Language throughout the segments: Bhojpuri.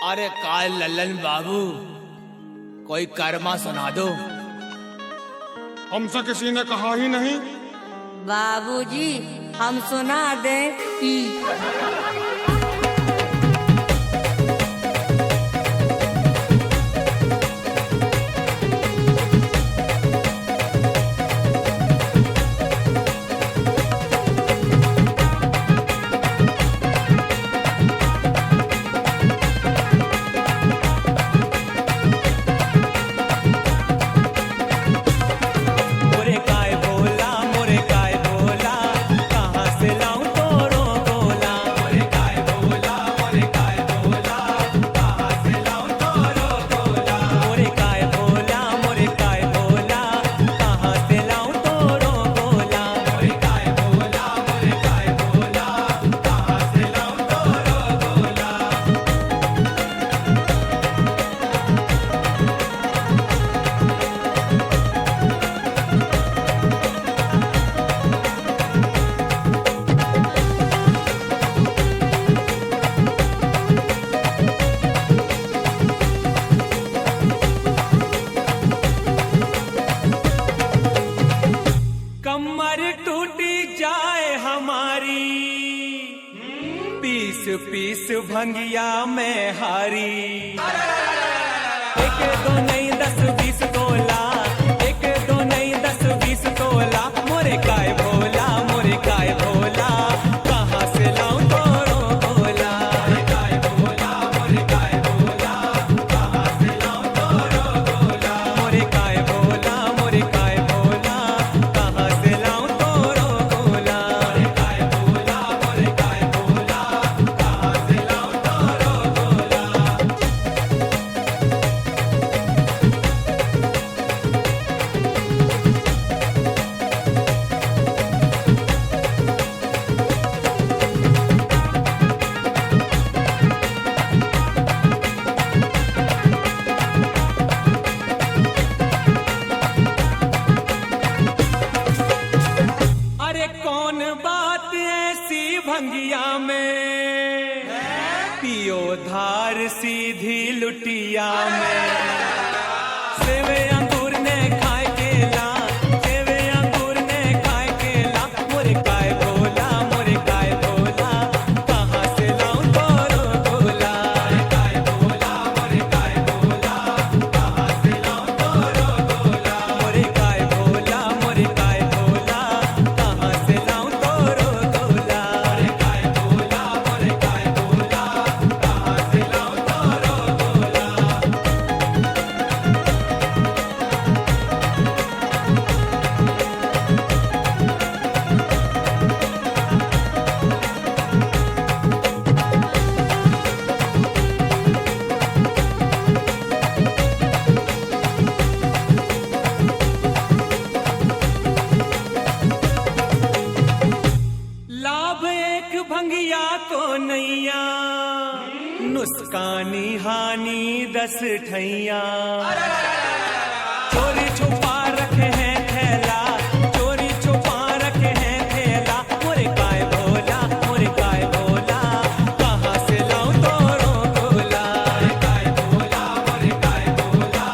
अरे काय लल्लन बाबू, कोई कर्मा सुना दो। हमसे किसी ने कहा ही नहीं। बाबूजी हम सुना दें कि कमर टूटी जाए हमारी, पीस पीस भंगिया में हारी। एक दो नहीं 10 20 तोला, एक दो नहीं 10 20 तोला। मोरे काय भोला, मोरे काय भोला, कहाँ से लाऊं तोरो भोला। मोरे काय भोला, मोरे काय भोला, कहाँ से लाऊं तोरो भोला। मोरे काय भोला, मोरे काय भोला, कहाँ से लाऊं तोरो भोला। मोरे काय भोला, मोरे काय भोला, कहाँ से लाऊं तोरो भोला। अरे कौन बात ऐसी भंगिया में, पियो धार सीधी लुटिया में। सेवे अंगूर ने खाए केला, सेवे अंगूर ने खाए केला। मोरे काय भोला, मोरे काय भोला, कहाँ से लाऊं तोरो भोला। मोरे काय भोला, मोरे काय भोला, कहाँ से लाऊं तोरो भोला। मोरे काय भोला, मोरे काय भोला, कहाँ से लाऊं तोरो भोला। मोरे काय भोला, मोरे काय भोला, कहाँ से लाऊं तोरो भोला। लाभ एक भंगिया को नैया, नुस्कानी हानि 10 ठैया। चोरी छुपा रखे हैं थैला, चोरी छुपा रखे हैं थैला। मोरे काय भोला, मोरे काय भोला, कहाँ से लाऊं तोरो भोला। मोरे काय भोला, मोरे काय भोला,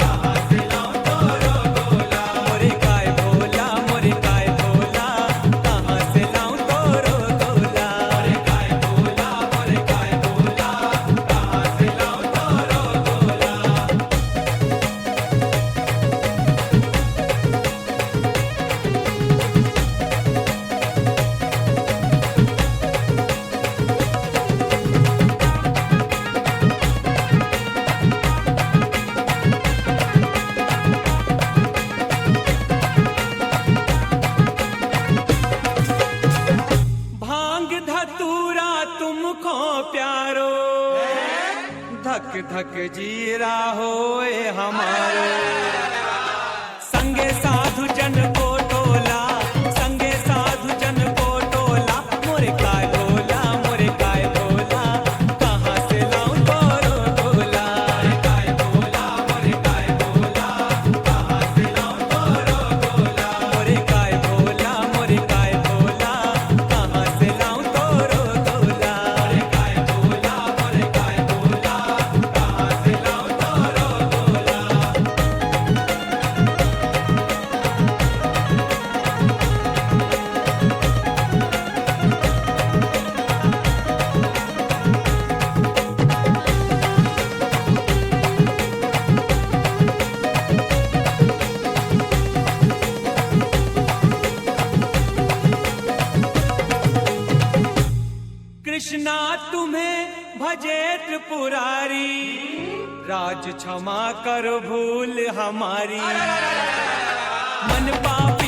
कहाँ से लाऊं तोरो भोला। मोरे काय भोला, मोरे काय भोला, कहाँ से लाऊं तोरो भोला। मोरे काय भोला, मोरे काय भोला, कहाँ से लाऊं तोरो भोला। भांग धतूरा तुमको प्यारो, धक धक जीरा होए हमारो। संगे साधु जन को टोला, संगे साधु जन को टोला। मोरे काय भोला, मोरे काय भोला, कहाँ से लाऊं तोरो भोला। मोरे काय भोला, मोरे काय भोला, कहाँ से लाऊं तोरो भोला। मोरे काय भोला, मोरे काय भोला, कहाँ से लाऊं तोरो भोला। मोरे काय भोला, मोरे काय भोला, त्रिपुरारी, राज क्षमा कर भूल हमारी। मन पाप